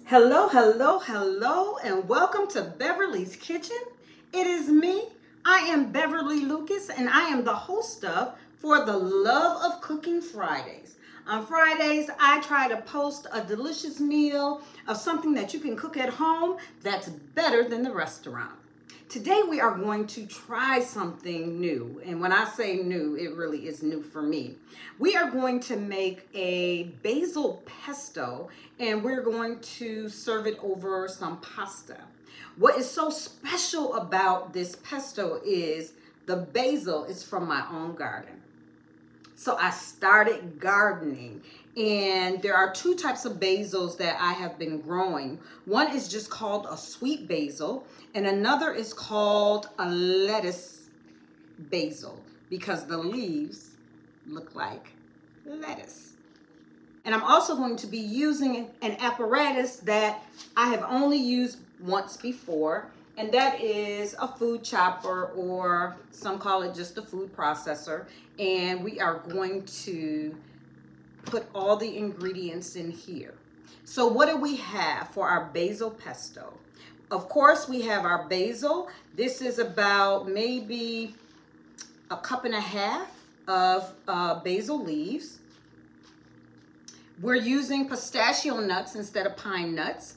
Hello, hello, hello, and welcome to Beverly's Kitchen. It is me. I am Beverly Lucas, and I am the host of For the Love of Cooking Fridays. On Fridays, I try to post a delicious meal of something that you can cook at home that's better than the restaurant. Today we are going to try something new, and when I say new, it really is new for me. We are going to make a basil pesto, and we're going to serve it over some pasta. What is so special about this pesto is the basil is from my own garden. So I started gardening, and there are two types of basils that I have been growing. One is just called a sweet basil, and another is called a lettuce basil because the leaves look like lettuce. And I'm also going to be using an apparatus that I have only used once before, and that is a food chopper, or some call it just a food processor. And we are going to put all the ingredients in here. So what do we have for our basil pesto? Of course, we have our basil. This is about maybe a cup and a half of basil leaves. We're using pistachio nuts instead of pine nuts.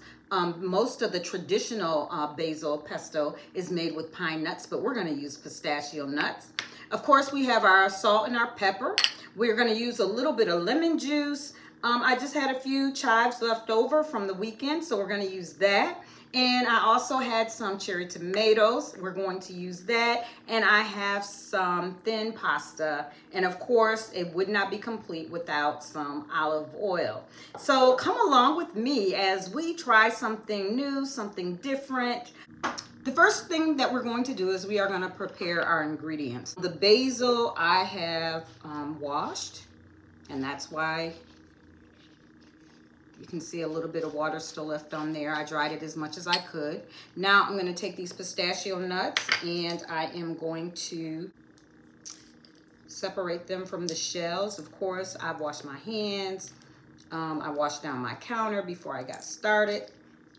Most of the traditional basil pesto is made with pine nuts, but we're gonna use pistachio nuts. Of course, we have our salt and our pepper. We're gonna use a little bit of lemon juice. I just had a few chives left over from the weekend, so we're gonna use that. And I also had some cherry tomatoes. We're going to use that. And I have some thin pasta. And of course, it would not be complete without some olive oil. So come along with me as we try something new, something different. The first thing that we're going to do is we are going to prepare our ingredients. The basil I have washed, and that's why you can see a little bit of water still left on there. I dried it as much as I could. Now I'm going to take these pistachio nuts and I am going to separate them from the shells. Of course, I've washed my hands. I washed down my counter before I got started.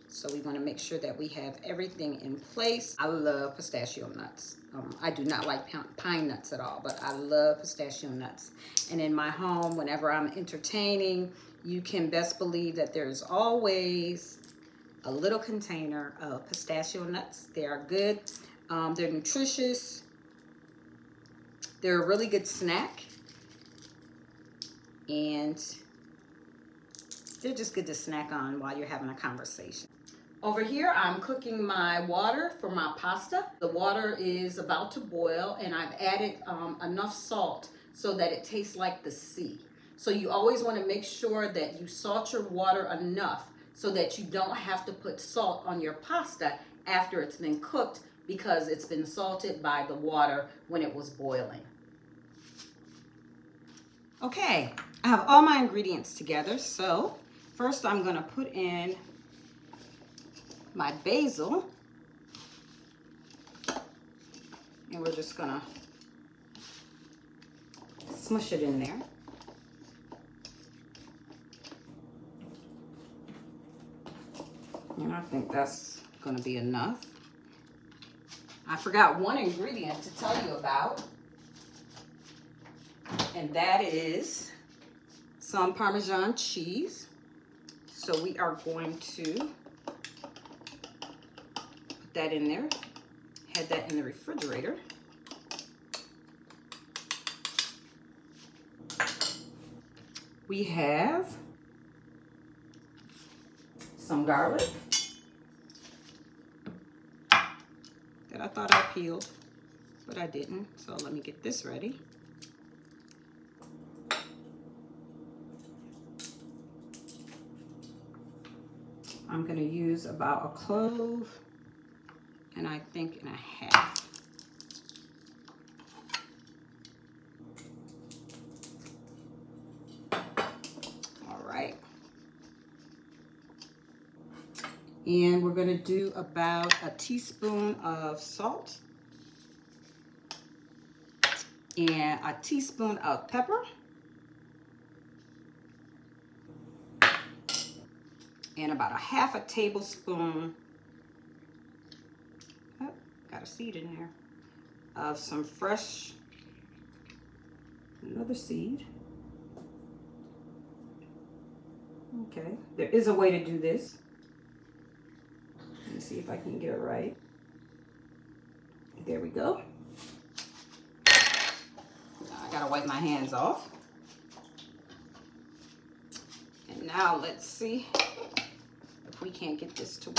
So we want to make sure that we have everything in place. I love pistachio nuts. I do not like pine nuts at all, but I love pistachio nuts. And in my home, whenever I'm entertaining, you can best believe that there's always a little container of pistachio nuts. They are good. They're nutritious. They're a really good snack. And they're just good to snack on while you're having a conversation. Over here, I'm cooking my water for my pasta. The water is about to boil, and I've added enough salt so that it tastes like the sea. So you always want to make sure that you salt your water enough so that you don't have to put salt on your pasta after it's been cooked, because it's been salted by the water when it was boiling. Okay, I have all my ingredients together. So first I'm going to put in my basil, and we're just going to smush it in there. And I think that's going to be enough. I forgot one ingredient to tell you about, and that is some Parmesan cheese. So we are going to put that in there, had that in the refrigerator. We have some garlic that I thought I peeled, but I didn't. So let me get this ready. I'm going to use about a clove, and I think and a half. All right. And we're going to do about a teaspoon of salt and a teaspoon of pepper and about a half a tablespoon, oh, got a seed in there, of some fresh, another seed. Okay, there is a way to do this. Let me see if I can get it right. There we go. Now I gotta wipe my hands off. And now let's see if we can't get this to work.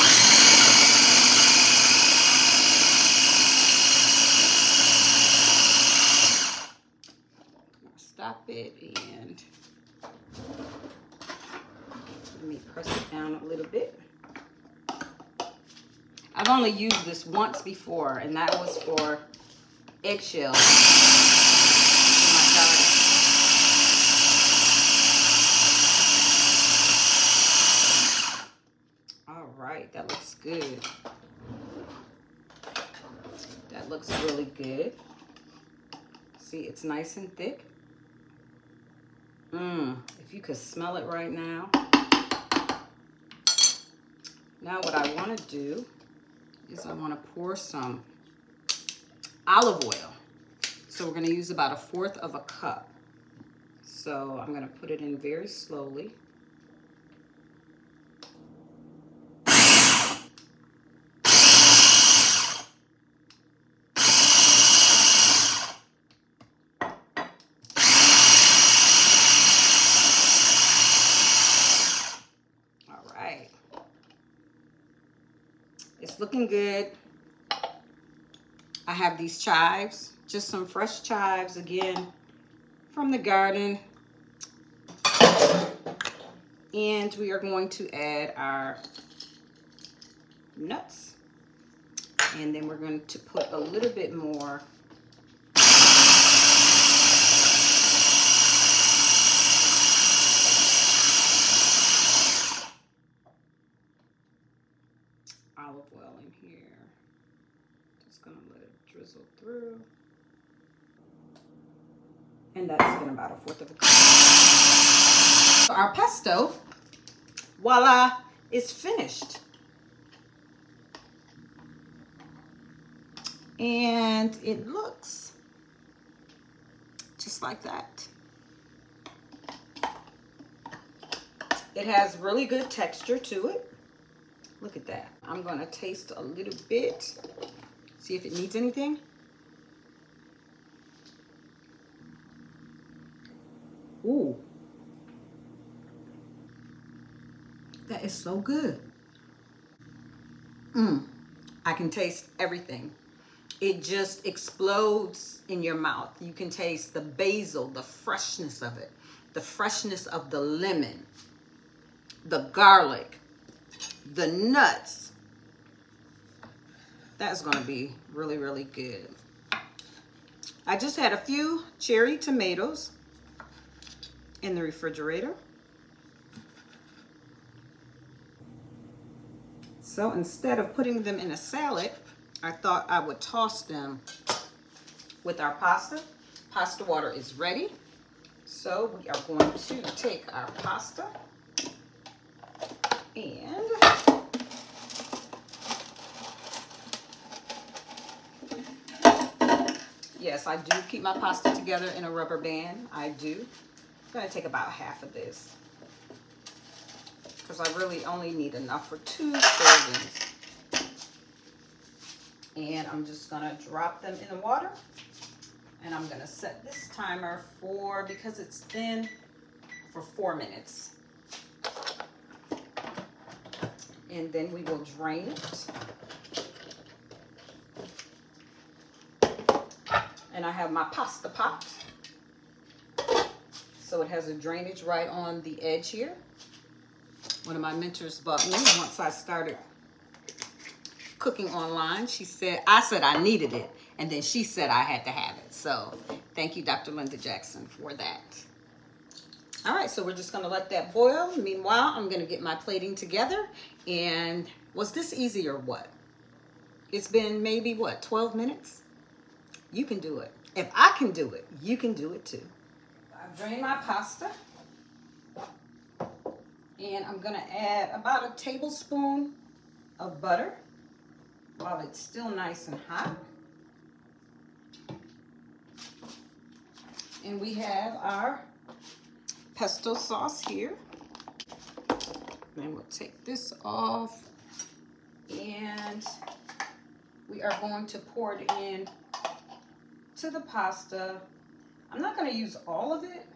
Stop it and let me press it down a little bit. I've only used this once before, and that was for eggshells in my garden. All right, that looks good. That looks really good. See, it's nice and thick. If you could smell it right now. Now what I want to do is I want to pour some olive oil. So we're going to use about 1/4 of a cup. So I'm going to put it in very slowly. It's looking good. I have these chives, just some fresh chives, again, from the garden. And we are going to add our nuts. And then we're going to put a little bit more olive oil in here. Just gonna let it drizzle through. And that's been about 1/4 of a cup. So our pesto, voila, is finished. And it looks just like that. It has really good texture to it. Look at that. I'm gonna taste a little bit. See if it needs anything. Ooh. That is so good. I can taste everything. It just explodes in your mouth. You can taste the basil, the freshness of it, the freshness of the lemon, the garlic, the nuts. That's gonna be really, really good. I just had a few cherry tomatoes in the refrigerator. So instead of putting them in a salad, I thought I would toss them with our pasta. Pasta water is ready. So we are going to take our pasta and yes, I do keep my pasta together in a rubber band. I do. I'm going to take about half of this because I really only need enough for 2 servings. And I'm just going to drop them in the water. And I'm going to set this timer for, because it's thin, for 4 minutes. And then we will drain it. And I have my pasta pot. So it has a drainage right on the edge here. One of my mentors bought me once I started cooking online. She said, I said I needed it. And then she said I had to have it. So thank you, Dr. Linda Jackson, for that. All right, so we're just gonna let that boil. Meanwhile, I'm gonna get my plating together. And was this easy or what? It's been maybe, what, 12 minutes? You can do it. If I can do it, you can do it too. I've drained my pasta. And I'm gonna add about a tablespoon of butter while it's still nice and hot. And we have our pesto sauce here. Then we'll take this off and we are going to pour it in to the pasta. I'm not gonna use all of it,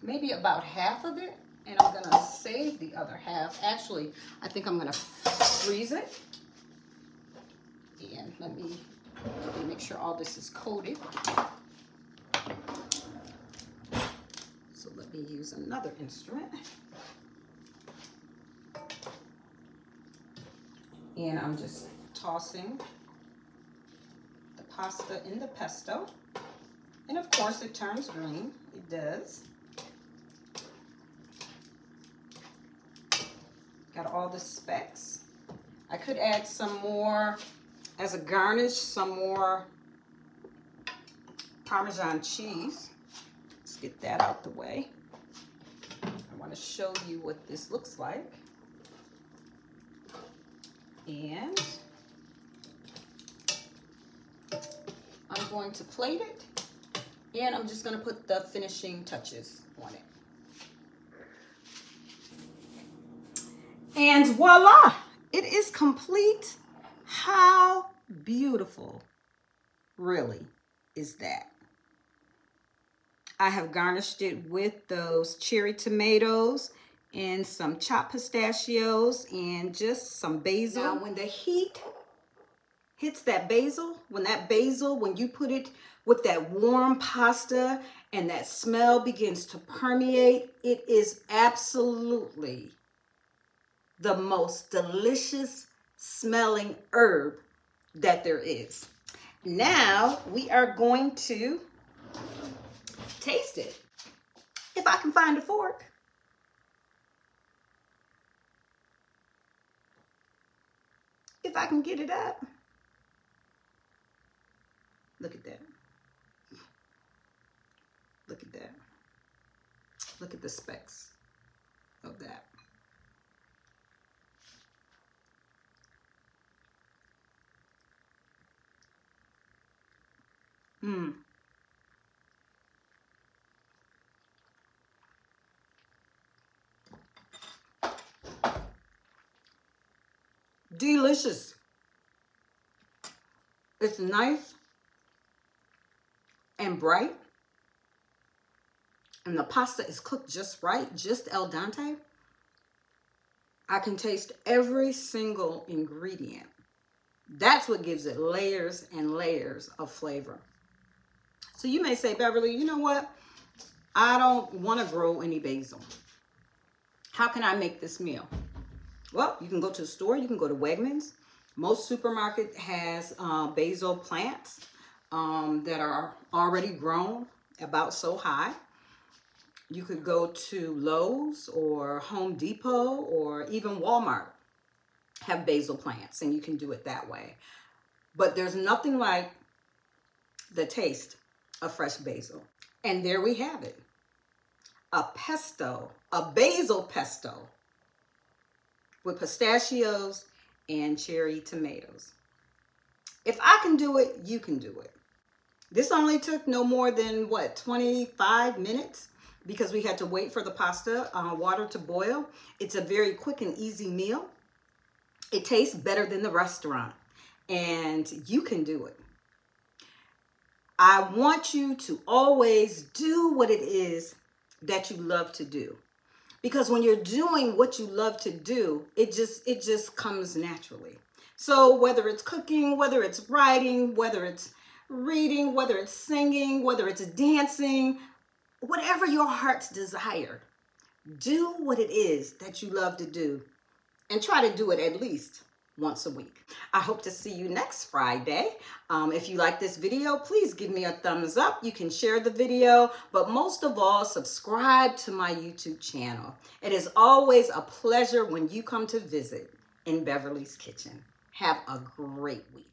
maybe about half of it, and I'm gonna save the other half. Actually, I think I'm gonna freeze it. And let me make sure all this is coated. So let me use another instrument. And I'm just tossing the pasta in the pesto. And of course it turns green, it does. Got all the specks. I could add some more as a garnish, some more Parmesan cheese. Let's get that out the way. I want to show you what this looks like. And I'm going to plate it, and I'm just going to put the finishing touches on it. And voila, it is complete. How beautiful, really, is that? I have garnished it with those cherry tomatoes and some chopped pistachios and just some basil. Now, when the heat hits that basil, when you put it with that warm pasta and that smell begins to permeate, it is absolutely the most delicious smelling herb that there is. Now we are going to taste it. If I can find a fork. If I can get it up. Look at that. Look at that. Look at the specks of that. Mmm. Delicious. It's nice and bright. And the pasta is cooked just right, just al dente. I can taste every single ingredient. That's what gives it layers and layers of flavor. So you may say, Beverly, you know what? I don't want to grow any basil. How can I make this meal? Well, you can go to the store. You can go to Wegmans. Most supermarket has basil plants that are already grown about so high. You could go to Lowe's or Home Depot or even Walmart have basil plants, and you can do it that way. But there's nothing like the taste of fresh basil. And there we have it. A pesto, a basil pesto with pistachios and cherry tomatoes. If I can do it, you can do it. This only took no more than, what, 25 minutes? Because we had to wait for the pasta water to boil. It's a very quick and easy meal. It tastes better than the restaurant, and you can do it. I want you to always do what it is that you love to do. Because when you're doing what you love to do, it just comes naturally. So whether it's cooking, whether it's writing, whether it's reading, whether it's singing, whether it's dancing, whatever your heart's desire, do what it is that you love to do and try to do it at least once a week. I hope to see you next Friday. If you like this video, please give me a thumbs up. You can share the video, but most of all, subscribe to my YouTube channel. It is always a pleasure when you come to visit in Beverly's Kitchen. Have a great week.